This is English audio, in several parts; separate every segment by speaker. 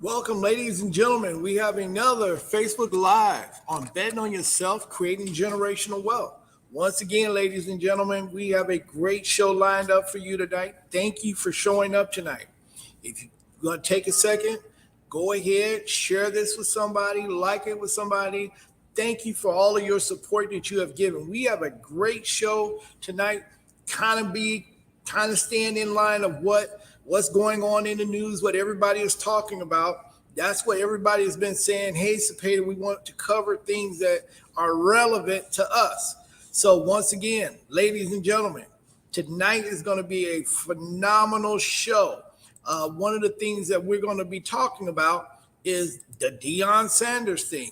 Speaker 1: Welcome, ladies and gentlemen. We have another Facebook Live on betting on yourself, creating generational wealth. Once again, ladies and gentlemen, we have a great show lined up for you tonight. Thank you for showing up tonight. If you're going to take a second, go ahead, share this with somebody, like it with somebody. Thank you for all of your support that you have given. We have a great show tonight. Kind of staying in line of what's going on in the news, what everybody is talking about. That's what everybody has been saying. Hey, Cepeda, we want to cover things that are relevant to us. So once again, ladies and gentlemen, tonight is going to be a phenomenal show. One of the things that we're going to be talking about is the Deion Sanders thing.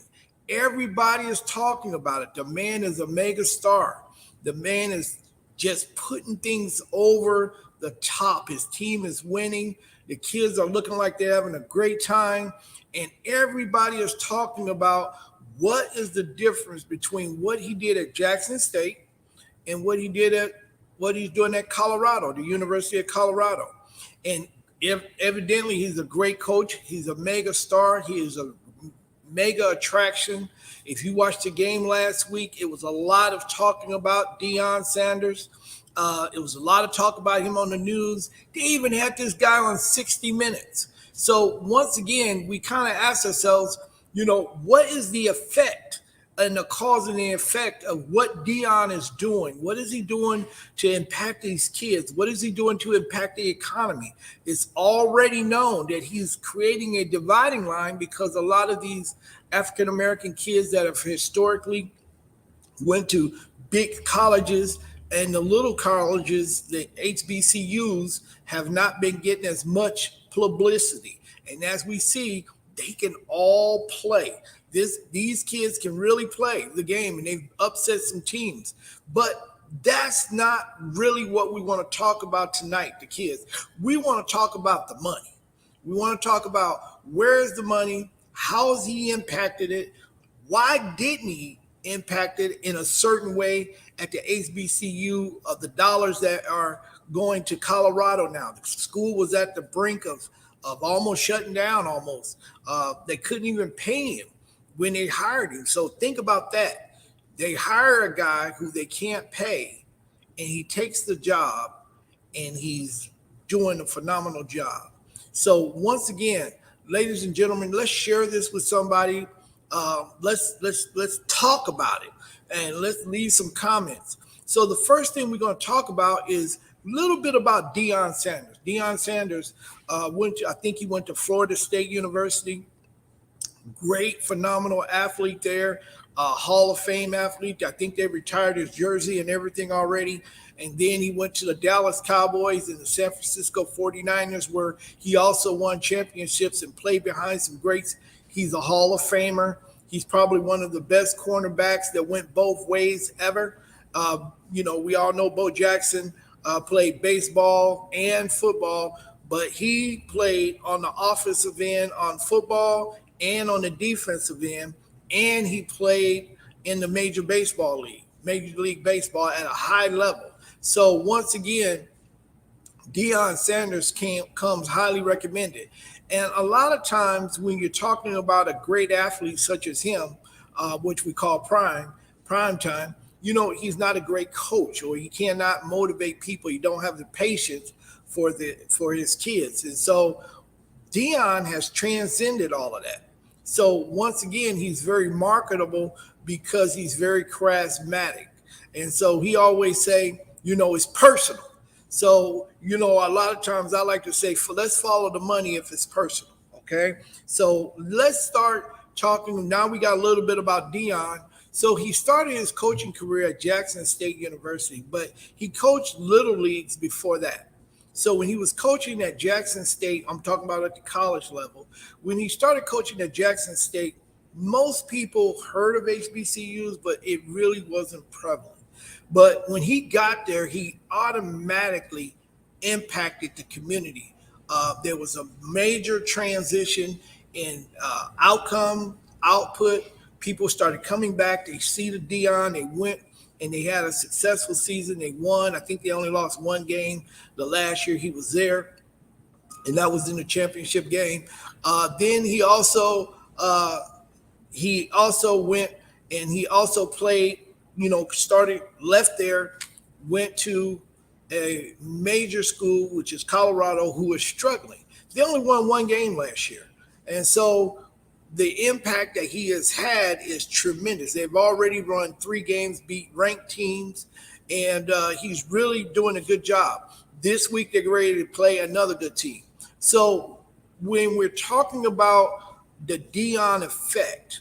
Speaker 1: Everybody is talking about it. The man is a mega star. The man is just putting things over the top. His team is winning. The kids are looking like they're having a great time. And everybody is talking about what is the difference between what he did at Jackson State and what he's doing at Colorado, the University of Colorado. And evidently he's a great coach. He's a mega star. He is a mega attraction. If you watched the game last week, it was a lot of talking about Deion Sanders. It was a lot of talk about him on the news. They even had this guy on 60 Minutes. So once again, we kind of ask ourselves, what is the effect and the cause and the effect of what Deion is doing? What is he doing to impact these kids? What is he doing to impact the economy? It's already known that he's creating a dividing line because a lot of these African-American kids that have historically went to big colleges and the little colleges, the HBCUs, have not been getting as much publicity. And as we see, they can all play. These kids can really play the game, and they've upset some teams. But that's not really what we want to talk about tonight, the kids. We want to talk about the money. We want to talk about where is the money, how has he impacted it, why didn't he impact it in a certain way at the HBCU of the dollars that are going to Colorado now. The school was at the brink of almost shutting down almost. They couldn't even pay him when they hired him. So think about that. They hire a guy who they can't pay, and he takes the job, and he's doing a phenomenal job. So once again, ladies and gentlemen, let's share this with somebody. Let's talk about it, and let's leave some comments. So the first thing we're going to talk about is a little bit about Deion Sanders. Deion Sanders I think he went to Florida State University. Great, phenomenal athlete there, Hall of Fame athlete. I think they retired his jersey and everything already. And then he went to the Dallas Cowboys and the San Francisco 49ers, where he also won championships and played behind some greats. He's a Hall of Famer. He's probably one of the best cornerbacks that went both ways ever. We all know Bo Jackson played baseball and football, but he played on the offensive end on football and on the defensive end, and he played in the Major League Baseball at a high level. So once again, Deion Sanders comes highly recommended. And a lot of times when you're talking about a great athlete such as him, which we call prime time, he's not a great coach, or he cannot motivate people. You don't have the patience for his kids. And so Deion has transcended all of that. So once again, he's very marketable because he's very charismatic. And so he always say, it's personal. So, a lot of times I like to say, let's follow the money if it's personal, okay? So let's start talking. Now we got a little bit about Deion. So he started his coaching career at Jackson State University, but he coached little leagues before that. So when he was coaching at Jackson State, I'm talking about at the college level, when he started coaching at Jackson State, most people heard of HBCUs, but it really wasn't prevalent. But when he got there, he automatically impacted the community. There was a major transition in output. People started coming back. They see the Deion. They went and they had a successful season. They won. I think they only lost one game the last year he was there. and that was in the championship game. Then he also went and he also played, started, left there, went to a major school, which is Colorado, who was struggling. They only won one game last year. And so the impact that he has had is tremendous. They've already run 3 games, beat ranked teams, and he's really doing a good job. This week, they're ready to play another good team. So when we're talking about the DEION effect,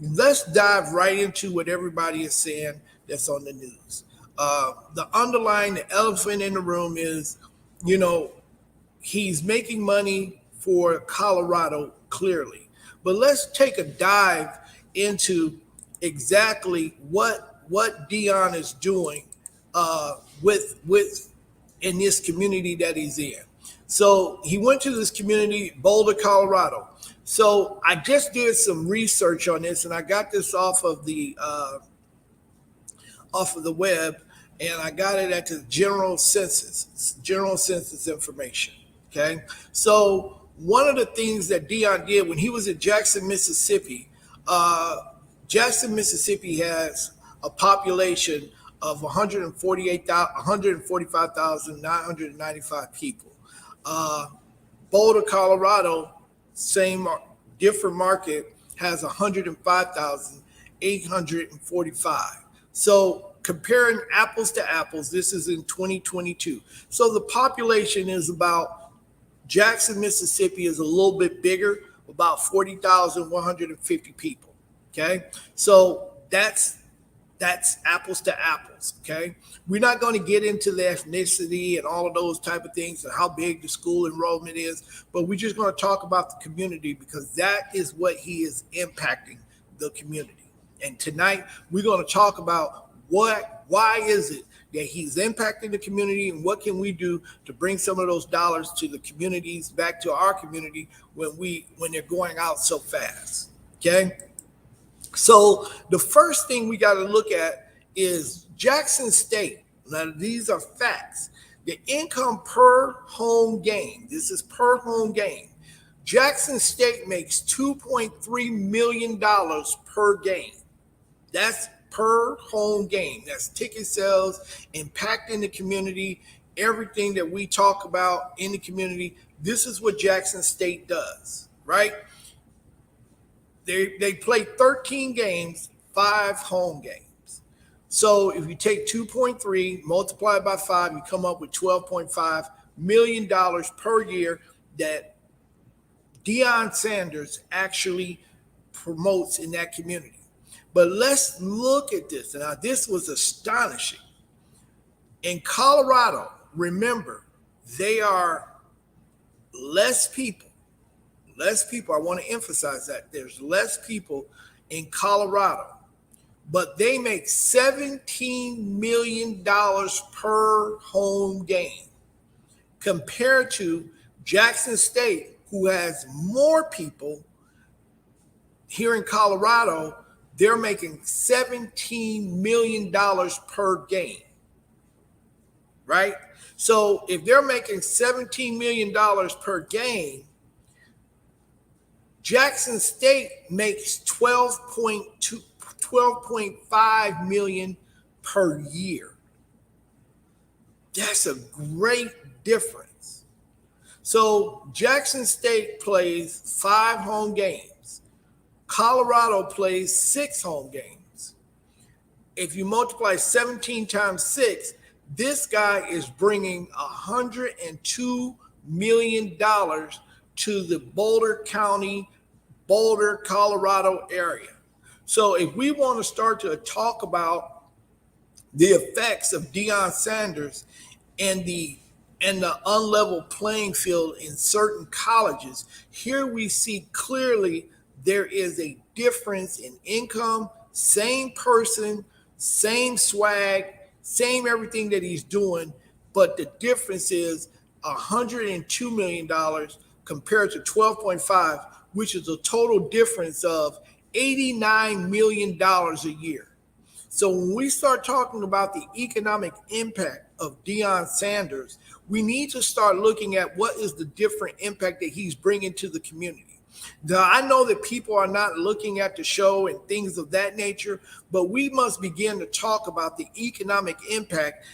Speaker 1: let's dive right into what everybody is saying that's on the news. The underlying, the elephant in the room is, he's making money for Colorado, clearly. But let's take a dive into exactly what DEION is doing with in this community that he's in. So he went to this community, Boulder, Colorado. So I just did some research on this, and I got this off of the web, and I got it at the general census information. Okay, so one of the things that DEION did when he was in Jackson, Mississippi, Mississippi has a population of 145,995 people. Boulder, Colorado, same different market, has 105,845. So comparing apples to apples, this is in 2022. So the population is about, Jackson, Mississippi is a little bit bigger, about 40,150 people. Okay, so that's apples to apples. Okay, we're not going to get into the ethnicity and all of those type of things and how big the school enrollment is, but we're just going to talk about the community because that is what he is impacting, the community. And tonight we're going to talk about why is it that he's impacting the community, and what can we do to bring some of those dollars to the communities, back to our community when they're going out so fast. Okay. So the first thing we got to look at is Jackson State. Now, these are facts. The income per home game, this is per home game. Jackson State makes $2.3 million per game. That's per home game. That's ticket sales, impacting the community, everything that we talk about in the community. This is what Jackson State does, right? They play 13 games, 5 home games. So if you take 2.3, multiply by 5, you come up with $12.5 million per year that Deion Sanders actually promotes in that community. But let's look at this. Now, this was astonishing. In Colorado, remember, they are less people. I want to emphasize that. There's less people in Colorado, but they make $17 million per home game compared to Jackson State, who has more people. Here in Colorado, they're making $17 million per game, right? So if they're making $17 million per game, Jackson State makes $12.5 million per year. That's a great difference. So Jackson State plays 5 home games. Colorado plays 6 home games. If you multiply 17 times 6, this guy is bringing $102 million to the Boulder County, Boulder, Colorado area. So if we want to start to talk about the effects of Deion Sanders and the unlevel playing field in certain colleges, here we see clearly there is a difference in income, same person, same swag, same everything that he's doing, but the difference is $102 million compared to 12.5, which is a total difference of $89 million a year. So when we start talking about the economic impact of Deion Sanders, We need to start looking at what is the different impact that he's bringing to the community. Now, I know that people are not looking at the show and things of that nature, but we must begin to talk about the economic impact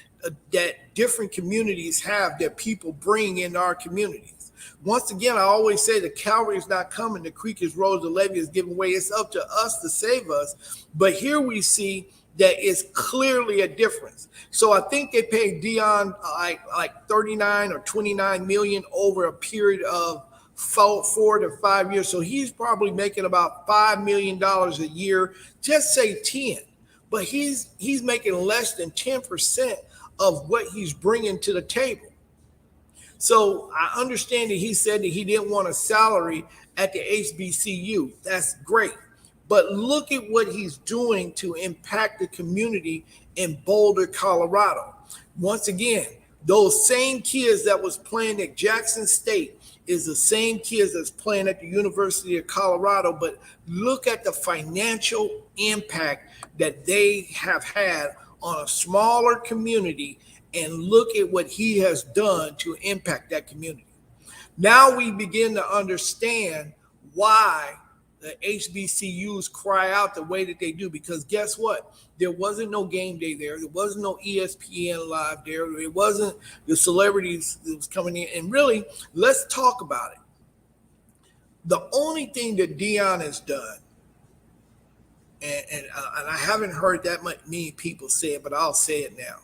Speaker 1: that different communities have that people bring in our communities. Once again, I always say the cavalry is not coming, the creek is rose, the levee is giving way. It's up to us to save us. But here we see that it's clearly a difference. So I think they paid DEION like 39 or 29 million over a period of 4 to 5 years. So he's probably making about $5 million a year. Just say 10, but he's making less than 10% of what he's bringing to the table. So I understand that he said that he didn't want a salary at the HBCU. That's great. But look at what he's doing to impact the community in Boulder, Colorado. Once again, those same kids that was playing at Jackson State is the same kids that's playing at the University of Colorado. But look at the financial impact that they have had on a smaller community, and look at what he has done to impact that community. Now we begin to understand why the HBCUs cry out the way that they do, because guess what? There wasn't no game day there. There wasn't no ESPN live there. It wasn't the celebrities that was coming in. And really, let's talk about it. The only thing that DEION has done, and I haven't heard that many people say it, but I'll say it now.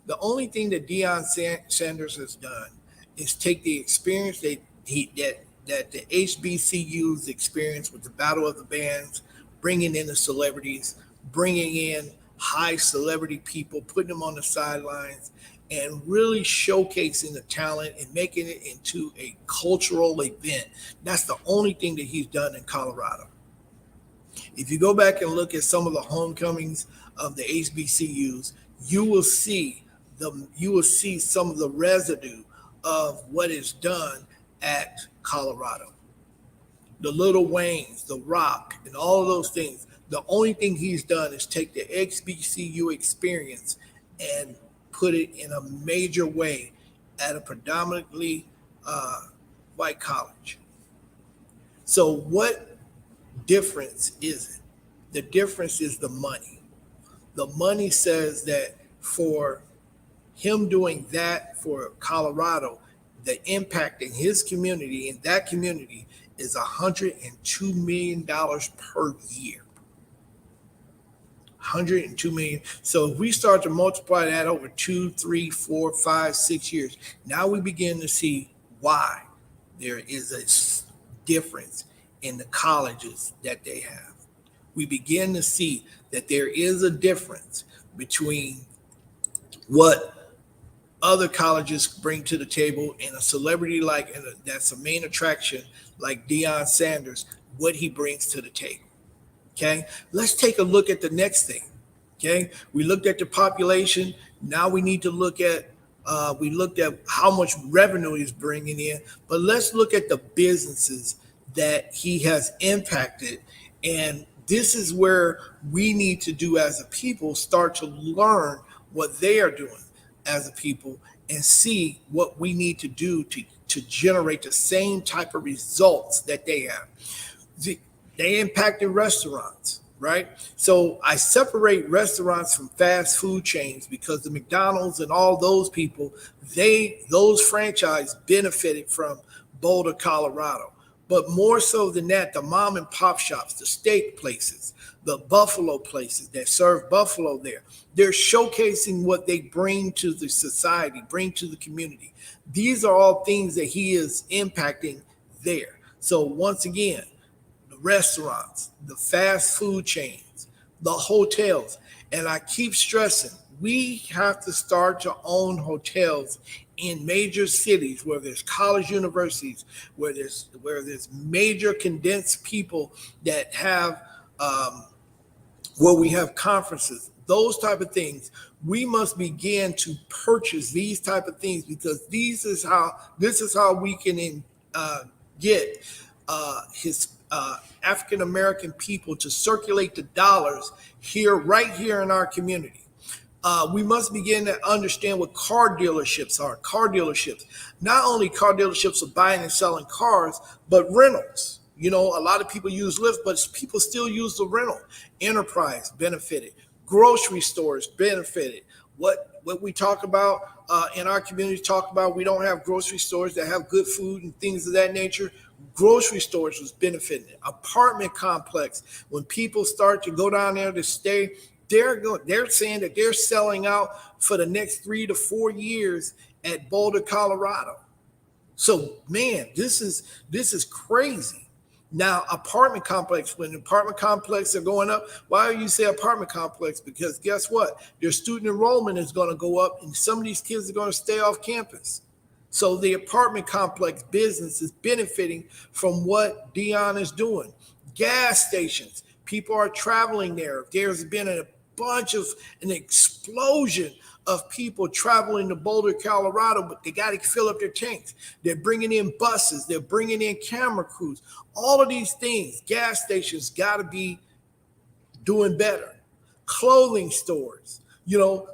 Speaker 1: The only thing that Deion Sanders has done is take the experience that the HBCUs experience with the Battle of the Bands, bringing in the celebrities, bringing in high celebrity people, putting them on the sidelines, and really showcasing the talent and making it into a cultural event. That's the only thing that he's done in Colorado. If you go back and look at some of the homecomings of the HBCUs, you will see some of the residue of what is done at Colorado. The Lil Waynes, the Rock, and all of those things. The only thing he's done is take the HBCU experience and put it in a major way at a predominantly white college. So what difference is it? The difference is the money. The money says that for him doing that for Colorado, the impact in his community, in that community, is $102 million per year. $102 million. So if we start to multiply that over 2, 3, 4, 5, 6 years, now we begin to see why there is a difference in the colleges that they have. We begin to see that there is a difference between what other colleges bring to the table and a celebrity that's a main attraction like Deion Sanders, what he brings to the table. Okay, let's take a look at the next thing. Okay, we looked at the population. Now we need to look at we looked at how much revenue he's bringing in, but let's look at the businesses that he has impacted. And this is where we need to do as a people, start to learn what they are doing as a people and see what we need to do to generate the same type of results that they have. They impacted restaurants, right? So I separate restaurants from fast food chains because the McDonald's and all those people, those franchise benefited from Boulder, Colorado. But more so than that, the mom and pop shops, the steak places, the buffalo places that serve buffalo there, they're showcasing what they bring to the society, bring to the community. These are all things that he is impacting there. So once again, the restaurants, the fast food chains, the hotels, and I keep stressing, we have to start to own hotels in major cities where there's college universities, where there's major condensed people that have where we have conferences, those type of things. We must begin to purchase these type of things because this is how we can get his African American people to circulate the dollars right here in our community. We must begin to understand what car dealerships are. Car dealerships, not only car dealerships are buying and selling cars, but rentals. A lot of people use Lyft, but people still use the rental. Enterprise benefited. Grocery stores benefited. What we talk about in our community, talk about we don't have grocery stores that have good food and things of that nature. Grocery stores was benefiting. Apartment complex, when people start to go down there to stay, they're saying that they're selling out for the next 3 to 4 years at Boulder, Colorado. So man, this is crazy. Now, apartment complex, when apartment complexes are going up, why do you say apartment complex? Because guess what? Their student enrollment is going to go up, and some of these kids are going to stay off campus. So the apartment complex business is benefiting from what DEION is doing. Gas stations, people are traveling there. There's been an explosion of people traveling to Boulder, Colorado, but they got to fill up their tanks. They're bringing in buses. They're bringing in camera crews. All of these things, gas stations got to be doing better. Clothing stores,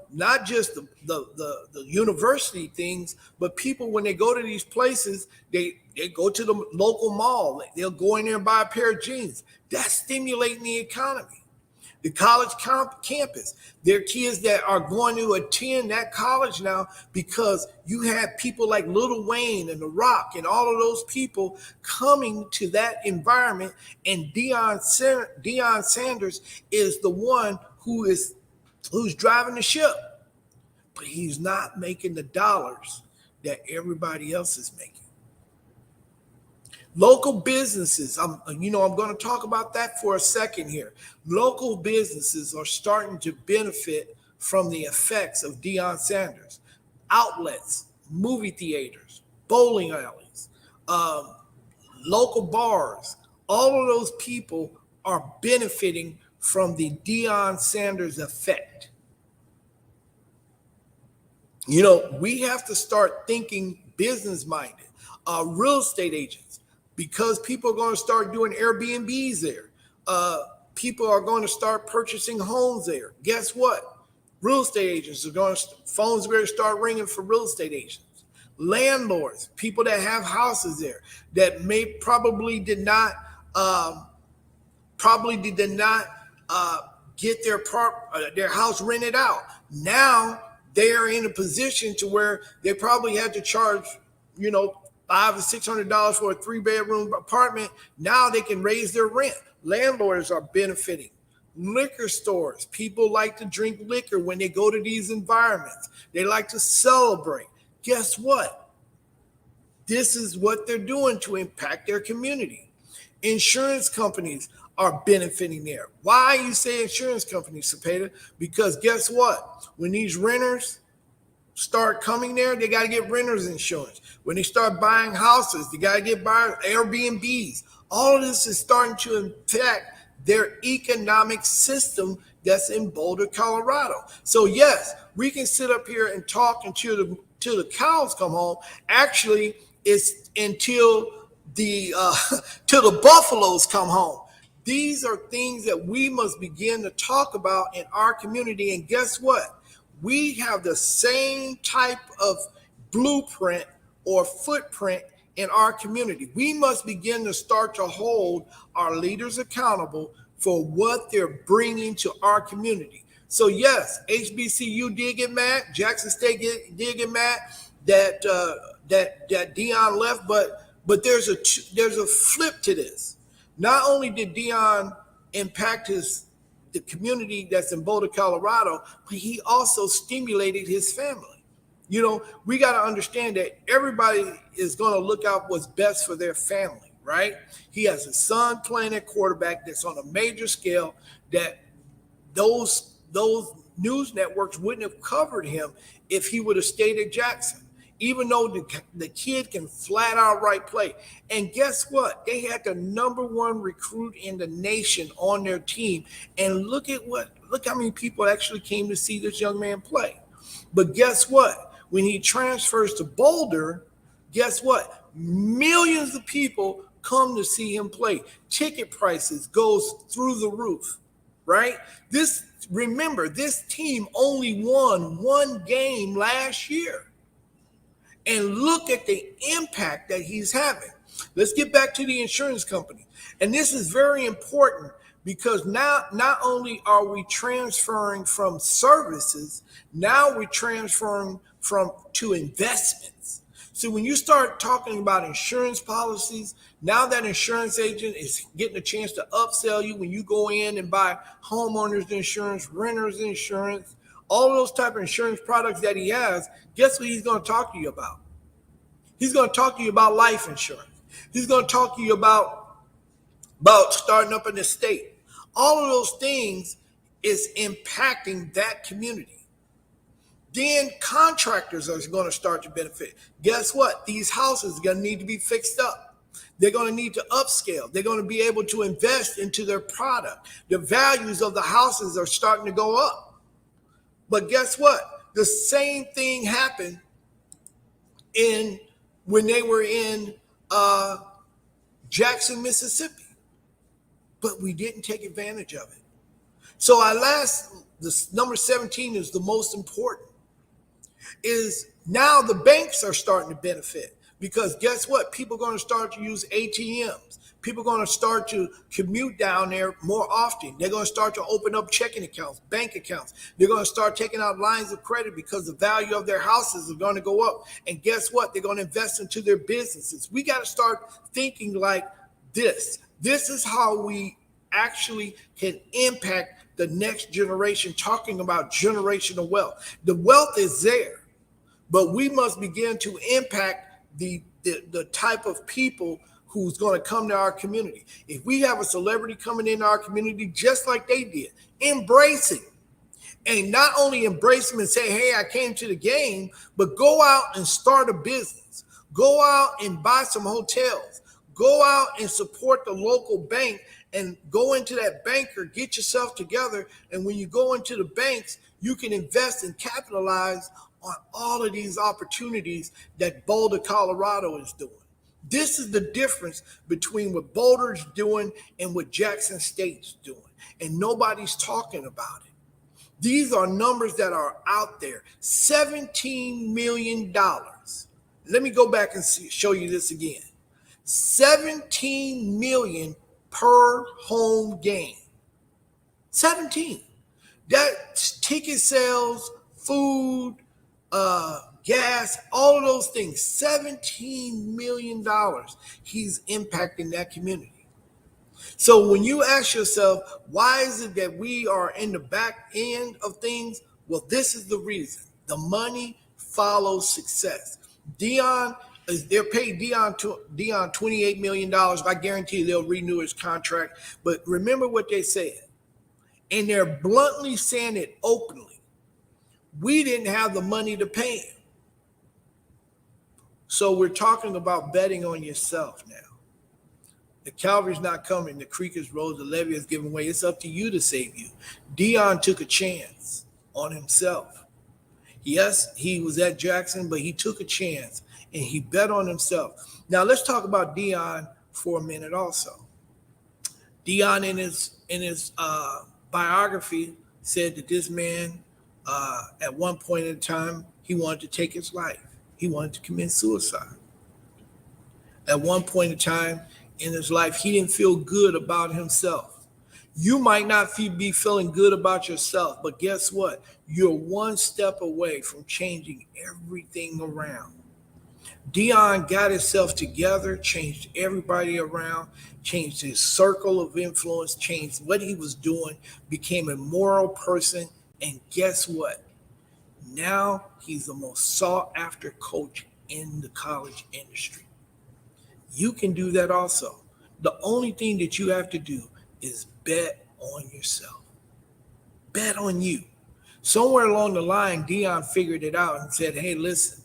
Speaker 1: not just the university things, but people, when they go to these places, they go to the local mall. They'll go in there and buy a pair of jeans. That's stimulating the economy. The college campus, there are kids that are going to attend that college now because you have people like Lil Wayne and The Rock and all of those people coming to that environment. And Deion Sanders is the one who's driving the ship, but he's not making the dollars that everybody else is making. Local businesses, I'm going to talk about that for a second here. Local businesses are starting to benefit from the effects of Deion Sanders. Outlets, movie theaters, bowling alleys, local bars, all of those people are benefiting from the Deion Sanders effect. We have to start thinking business-minded. Real estate agents, because people are going to start doing Airbnbs there. People are going to start purchasing homes there. Guess what? Real estate agents phones are going to start ringing for real estate agents. Landlords, people that have houses there that probably did not get their house rented out. Now they are in a position to where they probably had to charge, $500 or $600 for a 3-bedroom apartment. Now they can raise their rent. Landlords are benefiting. Liquor stores, people like to drink liquor when they go to these environments. They like to celebrate. Guess what? This is what they're doing to impact their community. Insurance companies are benefiting there. Why you say insurance companies, Cepeda? Because guess what? When these renters start coming there, they got to get renters insurance. When they start buying houses, they got to get Airbnbs. All of this is starting to impact their economic system that's in Boulder, Colorado. So yes, we can sit up here and talk until the cows come home. Actually, it's until till the buffaloes come home. These are things that we must begin to talk about in our community. And guess what? We have the same type of blueprint or footprint in our community. We must begin to start to hold our leaders accountable for what they're bringing to our community. So yes, HBCU did get mad. Jackson State did get mad that Deion left, but there's a flip to this. Not only did Deion impact the community that's in Boulder, Colorado, but he also stimulated his family. We got to understand that everybody is going to look out what's best for their family, right? He has a son playing at quarterback that's on a major scale that those news networks wouldn't have covered him if he would have stayed at Jackson, even though the kid can flat out play. And guess what? They had the number one recruit in the nation on their team. And look how many people actually came to see this young man play. But guess what? When he transfers to Boulder, guess what? Millions of people come to see him play. Ticket prices goes through the roof. right? Remember, this team only won one game last year. And look at the impact that he's having. Let's get back to the insurance company. And this is very important because now not only are we transferring from services, now we're transferring to investments. So when you start talking about insurance policies, now that insurance agent is getting a chance to upsell you when you go in and buy homeowners insurance, renters insurance, all those type of insurance products that he has, guess what he's going to talk to you about? He's going to talk to you about life insurance. He's going to talk to you about starting up an estate. All of those things is impacting that community. Then contractors are going to start to benefit. Guess what? These houses are going to need to be fixed up. They're going to need to upscale. They're going to be able to invest into their product. The values of the houses are starting to go up. But guess what? The same thing happened when they were in Jackson, Mississippi. But we didn't take advantage of it. So the number 17 is the most important. Is now the banks are starting to benefit because guess what? People are going to start to use ATMs. People are going to start to commute down there more often. They're going to start to open up checking accounts, bank accounts. They're going to start taking out lines of credit because the value of their houses are going to go up. And guess what? They're going to invest into their businesses. We got to start thinking like this. This is how we actually can impact the next generation, talking about generational wealth. The wealth is there, but we must begin to impact the type of people who's going to come to our community. If we have a celebrity coming into our community, just like they did, embrace it. And not only embrace them and say, hey, I came to the game, but go out and start a business. Go out and buy some hotels. Go out and support the local bank and go into that banker, get yourself together. And when you go into the banks, you can invest and capitalize on all of these opportunities that Boulder, Colorado is doing. This is the difference between what Boulder's doing and what Jackson State's doing. And nobody's talking about it. These are numbers that are out there. $17 million. Let me go back and show you this again. 17 million per home game. 17. That's ticket sales, food, gas, all of those things. $17 million. He's impacting that community. So when you ask yourself, why is it that we are in the back end of things? Well, this is the reason. The money follows success. They're paying Deion $28 million. I guarantee they'll renew his contract. But remember what they said. And they're bluntly saying it openly. We didn't have the money to pay him. So we're talking about betting on yourself now. The Calvary's not coming. The creek is rose. The levee is given way. It's up to you to save you. Deion took a chance on himself. Yes, he was at Jackson, but he took a chance and he bet on himself. Now let's talk about Deion for a minute also. Deion in his biography said that this man at one point in time, he wanted to take his life. He wanted to commit suicide. At one point in time in his life, he didn't feel good about himself. You might not be feeling good about yourself, but guess what? You're one step away from changing everything around. Deion got himself together, changed everybody around, changed his circle of influence, changed what he was doing, became a moral person, and guess what? Now he's the most sought after coach in the college industry. You can do that also. The only thing that you have to do is bet on yourself. Bet on you. Somewhere along the line, Deion figured it out and said, hey, listen,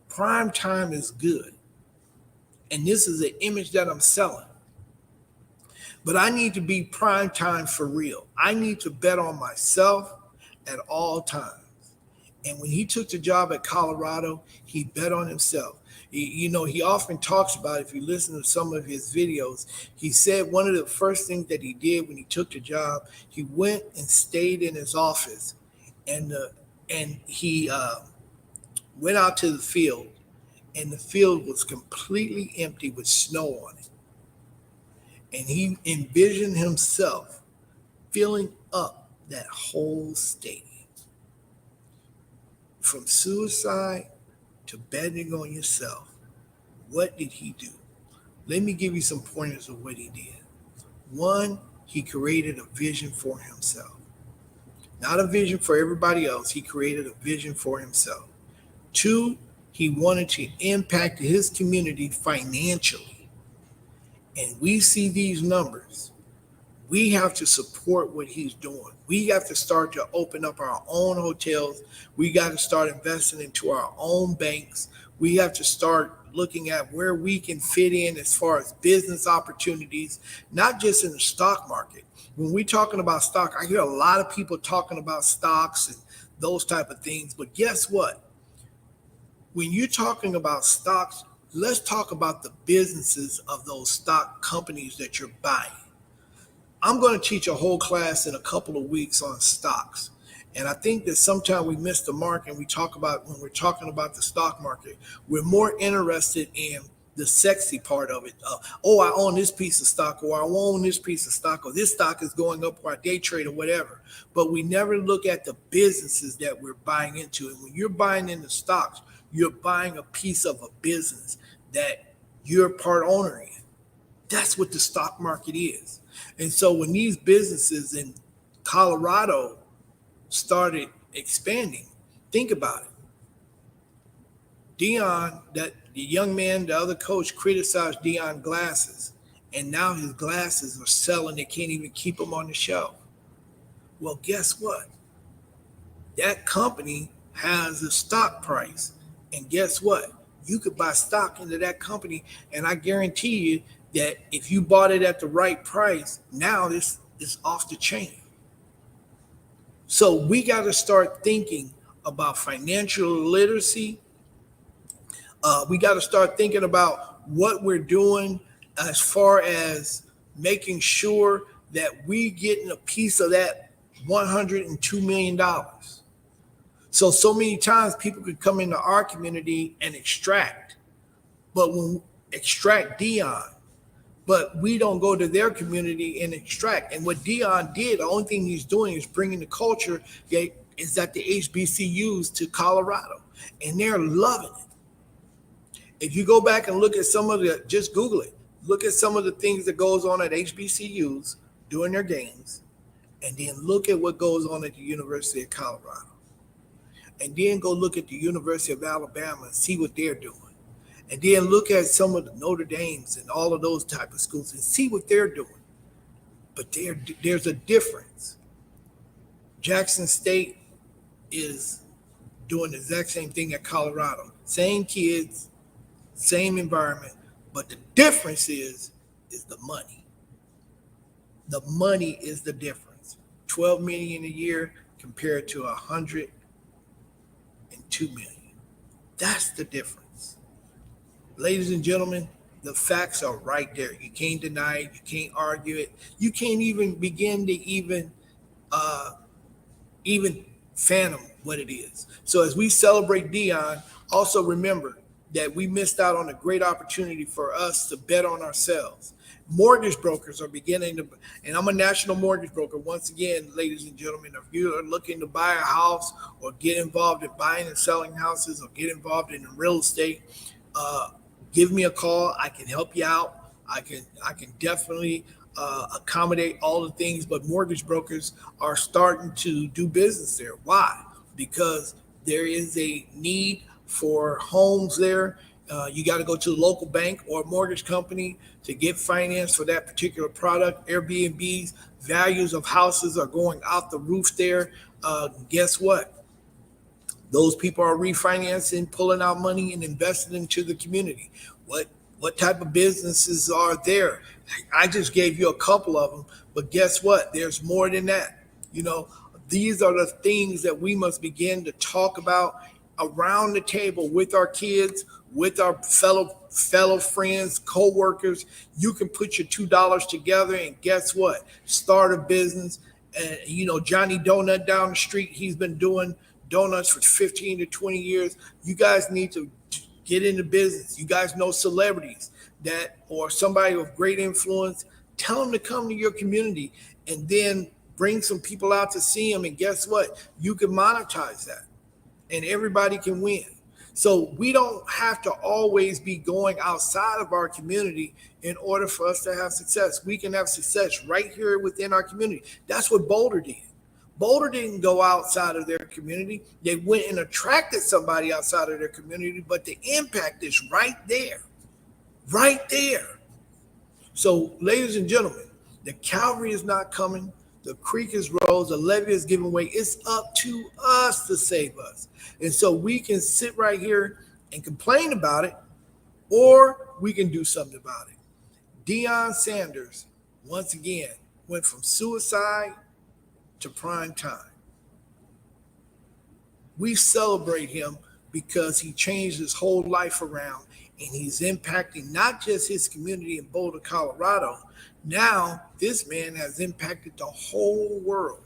Speaker 1: prime time is good. And this is an image that I'm selling. But I need to be prime time for real. I need to bet on myself at all times. And when he took the job at Colorado, he bet on himself. He often talks about, if you listen to some of his videos, he said one of the first things that he did when he took the job, he went and stayed in his office, and he went out to the field, and the field was completely empty with snow on it. And he envisioned himself filling up that whole stadium. From suicide to betting on yourself, what did he do? Let me give you some pointers of what he did. One, he created a vision for himself. Not a vision for everybody else. He created a vision for himself. Two, he wanted to impact his community financially. And we see these numbers. We have to support what he's doing. We have to start to open up our own hotels. We got to start investing into our own banks. We have to start looking at where we can fit in as far as business opportunities, not just in the stock market. When we're talking about stock, I hear a lot of people talking about stocks and those type of things. But guess what? When you're talking about stocks, let's talk about the businesses of those stock companies that you're buying. I'm going to teach a whole class in a couple of weeks on stocks. And I think that sometimes we miss the mark, and when we're talking about the stock market, we're more interested in the sexy part of it. I own this piece of stock, or I own this piece of stock, or this stock is going up, or I day trade, or whatever. But we never look at the businesses that we're buying into. And when you're buying into stocks, you're buying a piece of a business that you're part owner in. That's what the stock market is. And so when these businesses in Colorado started expanding, think about it. DEION, the young man, the other coach, criticized DEION glasses, and now his glasses are selling. They can't even keep them on the shelf. Well, guess what? That company has a stock price, and guess what? You could buy stock into that company, and I guarantee you that if you bought it at the right price, now this is off the chain. So we got to start thinking about financial literacy. We got to start thinking about what we're doing as far as making sure that we getting a piece of that $102 million. So many times people could come into our community and extract DEION, but we don't go to their community and extract. And what DEION did, the only thing he's doing is bringing the culture is at the HBCUs to Colorado, and they're loving it. If you go back and look at just Google it, look at some of the things that goes on at HBCUs during their games, and then look at what goes on at the University of Colorado. And then go look at the University of Alabama and see what they're doing. And then look at some of the Notre Dames and all of those type of schools and see what they're doing. But there's a difference. Jackson State is doing the exact same thing at Colorado. Same kids, same environment. But the difference is the money. The money is the difference. 12 million a year compared to 102 million. That's the difference. Ladies and gentlemen, the facts are right there. You can't deny it. You can't argue it. You can't even begin to even fathom what it is. So as we celebrate DEION, also remember that we missed out on a great opportunity for us to bet on ourselves. Mortgage brokers are beginning to, and I'm a national mortgage broker. Once again, ladies and gentlemen, if you are looking to buy a house or get involved in buying and selling houses or get involved in real estate, give me a call. I can help you out. I can definitely accommodate all the things, but mortgage brokers are starting to do business there. Why? Because there is a need for homes there. You got to go to a local bank or a mortgage company to get finance for that particular product. Airbnbs, values of houses are going out the roof there. Guess what? Those people are refinancing, pulling out money and investing into the community. What type of businesses are there? I just gave you a couple of them, but guess what? There's more than that. These are the things that we must begin to talk about around the table with our kids, with our fellow friends, co-workers. You can put your $2 together and guess what? Start a business. And Johnny Donut down the street, he's been doing donuts for 15 to 20 years. You guys need to get into business. You guys know celebrities that or somebody with great influence. Tell them to come to your community and then bring some people out to see them. And guess what? You can monetize that and everybody can win. So we don't have to always be going outside of our community in order for us to have success. We can have success right here within our community. That's what Boulder did. Boulder didn't go outside of their community. They went and attracted somebody outside of their community, but the impact is right there. Right there. So, ladies and gentlemen, the cavalry is not coming. The creek is rose. The levee is giving way. It's up to us to save us. And so we can sit right here and complain about it, or we can do something about it. Deion Sanders, once again, went from suicide to prime time. We celebrate him because he changed his whole life around, and he's impacting not just his community in Boulder, Colorado. Now, this man has impacted the whole world.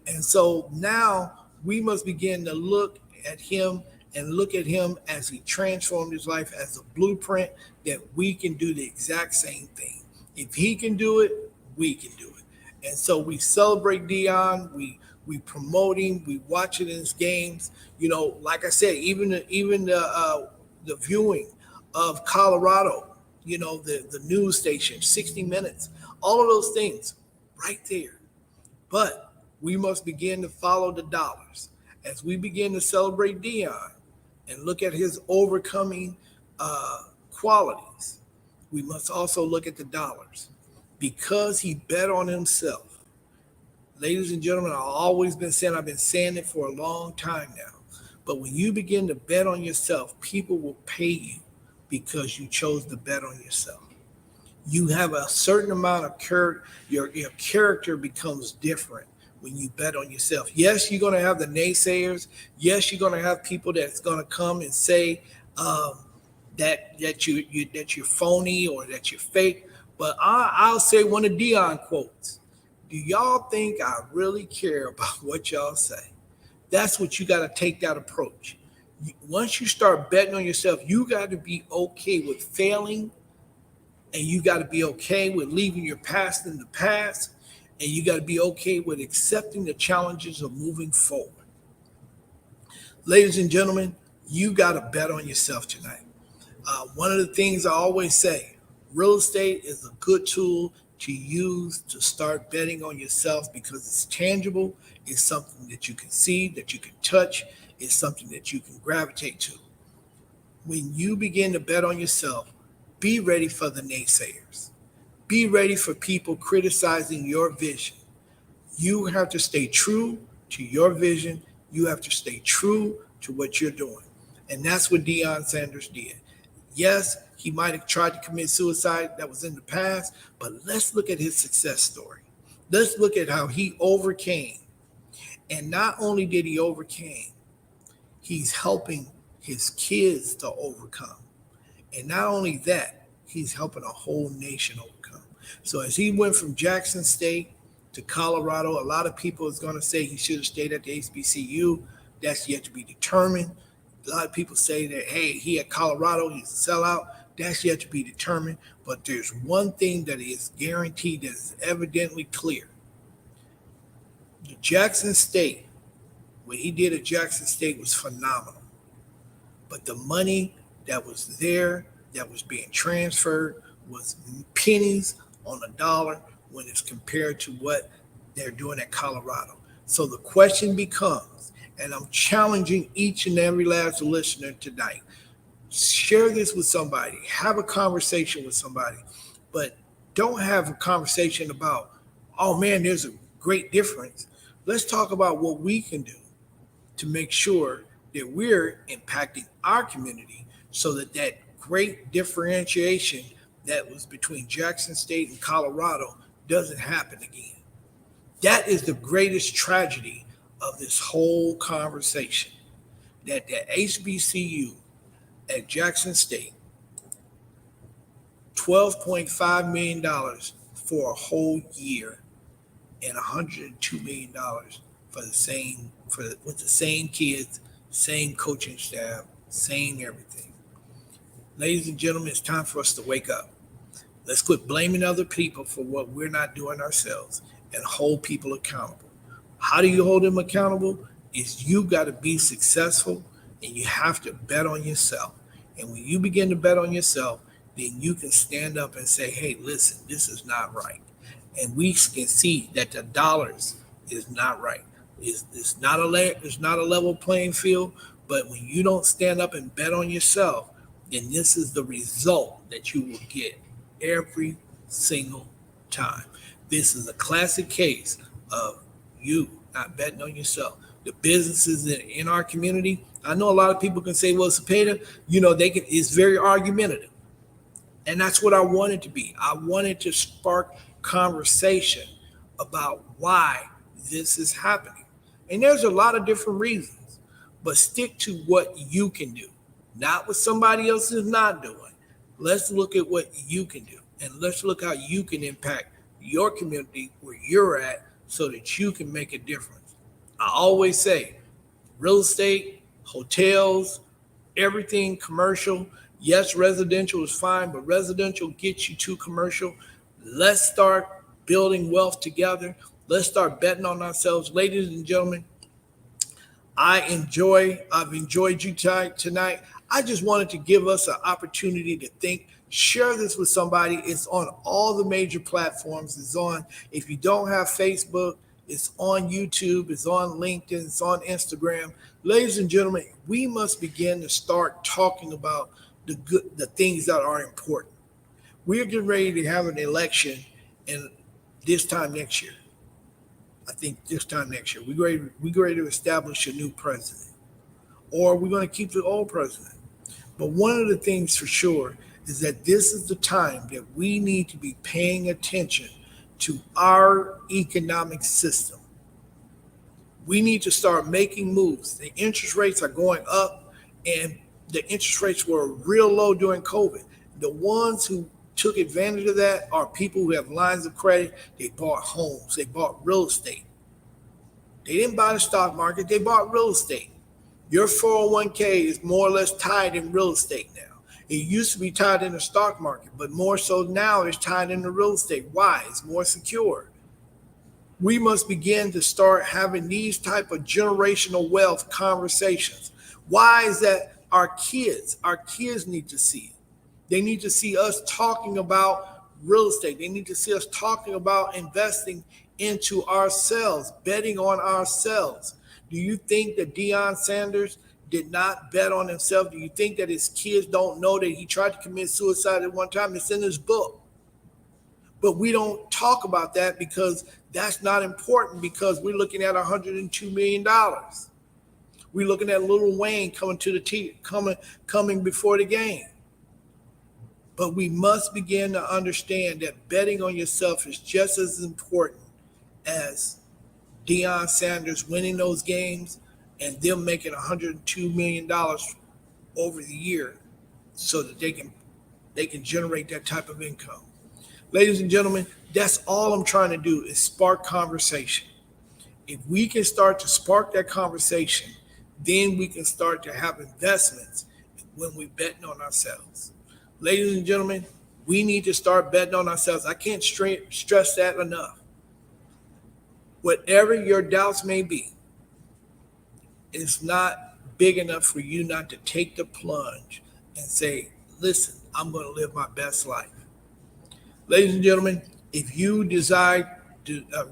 Speaker 1: And so now we must begin to look at him and look at him as he transformed his life as a blueprint that we can do the exact same thing. If he can do it, we can do it. And so we celebrate Deion. We promote him. We watch it in his games. Like I said, even the viewing of Colorado, the news station, 60 Minutes, all of those things right there. But we must begin to follow the dollars as we begin to celebrate Deion and look at his overcoming qualities. We must also look at the dollars because he bet on himself. Ladies and gentlemen, I've been saying it for a long time now. But when you begin to bet on yourself, people will pay you because you chose to bet on yourself. You have a certain amount of character. Your character becomes different when you bet on yourself. Yes, you're going to have the naysayers. Yes, you're going to have people that's going to come and say that you're phony or that you're fake. But I'll say one of Deion quotes. Do y'all think I really care about what y'all say? That's what you got to take that approach. Once you start betting on yourself, you got to be okay with failing, and you got to be okay with leaving your past in the past, and you got to be okay with accepting the challenges of moving forward. Ladies and gentlemen, you got to bet on yourself tonight. One of the things I always say, real estate is a good tool to use to start betting on yourself because it's tangible. It's something that you can see, that you can touch. It's something that you can gravitate to. When you begin to bet on yourself, be ready for the naysayers. Be ready for people criticizing your vision. You have to stay true to your vision. You have to stay true to what you're doing. And that's what Deion Sanders did. Yes, he might have tried to commit suicide. That was in the past. But let's look at his success story. Let's look at how he overcame. And not only did he overcome, he's helping his kids to overcome. And not only that, he's helping a whole nation overcome. So as he went from Jackson State to Colorado, a lot of people is going to say he should have stayed at the HBCU. That's yet to be determined. A lot of people say that, hey, he at Colorado, he's a sellout. That's yet to be determined. But there's one thing that is guaranteed, that is evidently clear. The Jackson State, what he did at Jackson State was phenomenal. But the money that was there, that was being transferred, was pennies on a dollar when it's compared to what they're doing at Colorado. So the question becomes, and I'm challenging each and every last listener tonight, share this with somebody, have a conversation with somebody, but don't have a conversation about, oh man, there's a great difference. Let's talk about what we can do to make sure that we're impacting our community so that that great differentiation that was between Jackson State and Colorado doesn't happen again. That is the greatest tragedy of this whole conversation that the HBCU at Jackson State, $12.5 million for a whole year and $102 million for with the same kids, same coaching staff, same everything. Ladies and gentlemen, it's time for us to wake up. Let's quit blaming other people for what we're not doing ourselves and hold people accountable. How do you hold them accountable? Is you got to be successful and you have to bet on yourself. And when you begin to bet on yourself, then you can stand up and say, hey, listen, this is not right. And we can see that the dollars is not right. It's not a level playing field, but when you don't stand up and bet on yourself, then this is the result that you will get every single time. This is a classic case of you not betting on yourself. The businesses in our community, I know a lot of people can say, well, Cepeda, it's very argumentative. And that's what I wanted to be. I wanted to spark conversation about why this is happening. And there's a lot of different reasons, but stick to what you can do, not what somebody else is not doing. Let's look at what you can do, and let's look how you can impact your community where you're at so that you can make a difference. I always say real estate, hotels, everything commercial. Yes, residential is fine, but residential gets you to commercial. Let's start building wealth together. Let's start betting on ourselves. Ladies and gentlemen, I've enjoyed you tonight. I just wanted to give us an opportunity to think, share this with somebody. It's on all the major platforms. If you don't have Facebook, it's on YouTube, it's on LinkedIn, it's on Instagram. Ladies and gentlemen, we must begin to start talking about the things that are important. We're getting ready to have an election and this time next year. I think this time next year, we're ready to establish a new president, or we're going to keep the old president. But one of the things for sure is that this is the time that we need to be paying attention to our economic system. We need to start making moves. The interest rates are going up, and the interest rates were real low during COVID. The ones who took advantage of that are people who have lines of credit. They bought homes. They bought real estate. They didn't buy the stock market. They bought real estate. Your 401k is more or less tied in real estate now. It used to be tied in the stock market, but more so now it's tied into real estate. Why? It's more secure. We must begin to start having these type of generational wealth conversations. Why is that? Our kids need to see it. They need to see us talking about real estate. They need to see us talking about investing into ourselves, betting on ourselves. Do you think that Deion Sanders did not bet on himself? Do you think that his kids don't know that he tried to commit suicide at one time? It's in his book. But we don't talk about that because that's not important, because we're looking at $102 million. We're looking at Lil Wayne coming to the team, coming before the game. But we must begin to understand that betting on yourself is just as important as Deion Sanders winning those games and them making $102 million over the year so that they can generate that type of income. Ladies and gentlemen, that's all I'm trying to do is spark conversation. If we can start to spark that conversation, then we can start to have investments when we're betting on ourselves. Ladies and gentlemen, we need to start betting on ourselves. I can't stress that enough. Whatever your doubts may be, it's not big enough for you not to take the plunge and say, listen, I'm going to live my best life. Ladies and gentlemen, if you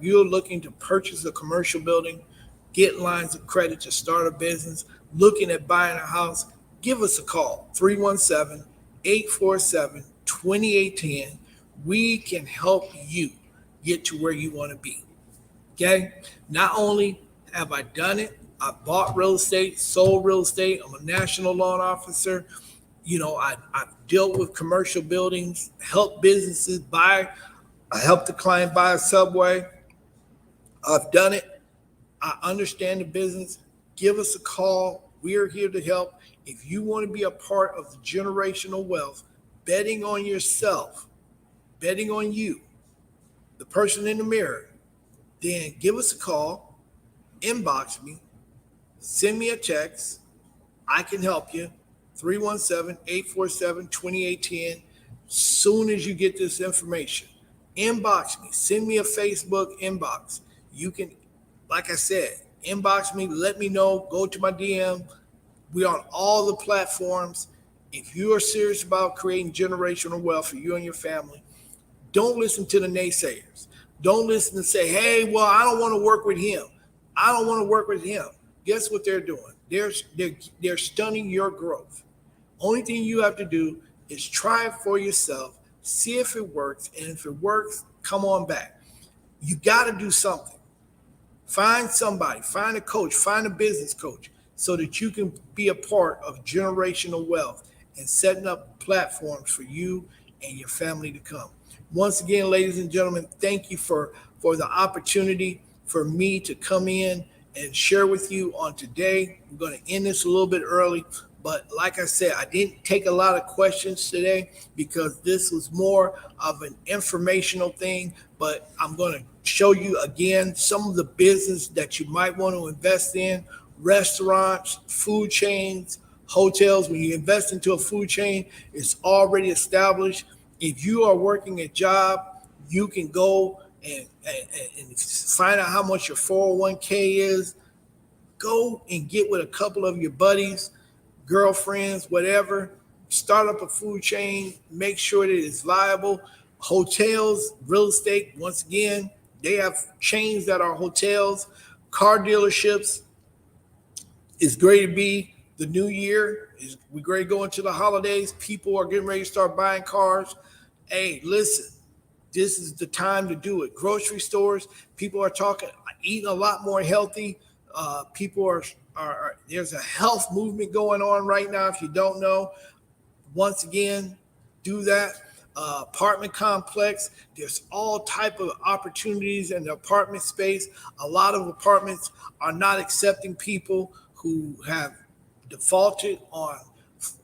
Speaker 1: you're looking to purchase a commercial building, get lines of credit to start a business, looking at buying a house, give us a call, 317-847-2810. We can help you get to where you want to be. Okay? Not only have I done it, I bought real estate, sold real estate. I'm a national loan officer. I've dealt with commercial buildings, helped businesses buy. I helped the client buy a Subway. I've done it. I understand the business. Give us a call. We are here to help. If you want to be a part of the generational wealth, betting on yourself, betting on you, the person in the mirror, then give us a call, inbox me, send me a text. I can help you. 317-847-2810. Soon as you get this information, inbox me, send me a Facebook inbox. You can, like I said, inbox me, let me know, go to my DM. We're on all the platforms. If you are serious about creating generational wealth for you and your family, don't listen to the naysayers. Don't listen and say, hey, well, I don't want to work with him. I don't want to work with him. Guess what they're doing? They're stunning your growth. Only thing you have to do is try it for yourself, see if it works, and if it works, come on back. You got to do something. Find somebody, find a coach, find a business coach so that you can be a part of generational wealth and setting up platforms for you and your family to come. Once again, ladies and gentlemen, thank you for the opportunity for me to come in and share with you on today. We're going to end this a little bit early, but like I said, I didn't take a lot of questions today because this was more of an informational thing, but I'm going to show you again some of the business that you might want to invest in: restaurants, food chains, hotels. When you invest into a food chain, it's already established. If you are working a job, you can go and find out how much your 401k is. Go and get with a couple of your buddies, girlfriends, whatever. Start up a food chain. Make sure that it's viable. Hotels, real estate, once again, they have chains that are hotels. Car dealerships. It's great to be the new year. We're great to go into the holidays. People are getting ready to start buying cars. Hey, listen, this is the time to do it. Grocery stores, people are eating a lot more healthy. People are there's a health movement going on right now. If you don't know, once again, do that. Apartment complex, there's all type of opportunities in the apartment space. A lot of apartments are not accepting people who have defaulted on,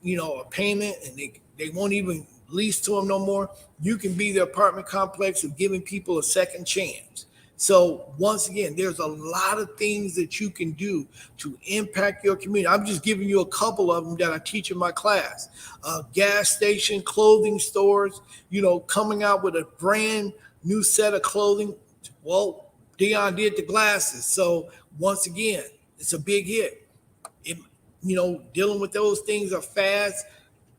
Speaker 1: a payment, and they won't even lease to them no more. You can be the apartment complex of giving people a second chance. So once again, there's a lot of things that you can do to impact your community. I'm just giving you a couple of them that I teach in my class. Gas station, clothing stores, coming out with a brand new set of clothing. Well, DEION did the glasses. So once again, it's a big hit. Dealing with those things are fast.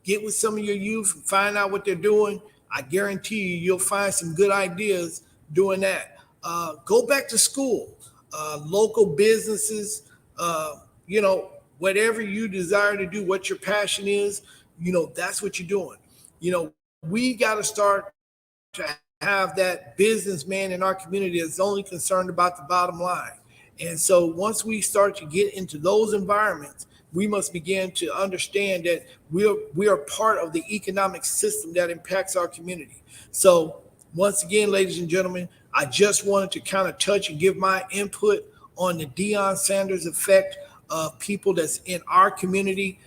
Speaker 1: Get with some of your youth and find out what they're doing. I guarantee you'll find some good ideas doing that. Go back to school, local businesses, whatever you desire to do, what your passion is, that's what you're doing. We got to start to have that businessman in our community that's only concerned about the bottom line. And so once we start to get into those environments, we must begin to understand that we are part of the economic system that impacts our community. So once again, ladies and gentlemen, I just wanted to kind of touch and give my input on the Deion Sanders effect of people that's in our community,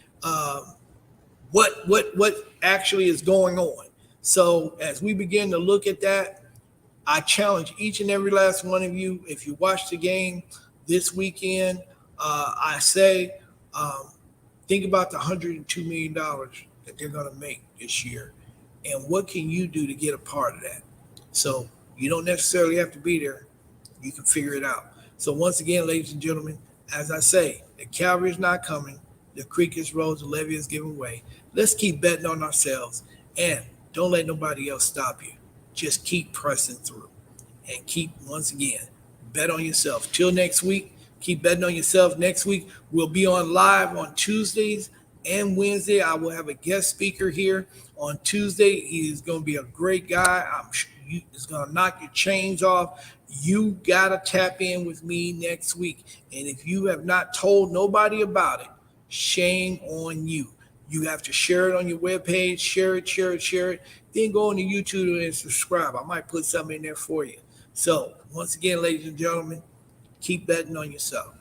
Speaker 1: what actually is going on. So as we begin to look at that, I challenge each and every last one of you, if you watch the game this weekend, I say, think about the $102 million that they're going to make this year. And what can you do to get a part of that? So you don't necessarily have to be there. You can figure it out. So once again, ladies and gentlemen, as I say, the cavalry is not coming. The creek is rose, the levee is giving way. Let's keep betting on ourselves, and don't let nobody else stop you. Just keep pressing through and keep, once again, bet on yourself. Till next week, keep betting on yourself. Next week, we'll be on live on Tuesdays and Wednesday. I will have a guest speaker here on Tuesday. He is going to be a great guy. I'm sure he's going to knock your chains off. You got to tap in with me next week. And if you have not told nobody about it, shame on you. You have to share it on your webpage, share it. Then go on to YouTube and subscribe. I might put something in there for you. So once again, ladies and gentlemen, Keep betting on yourself.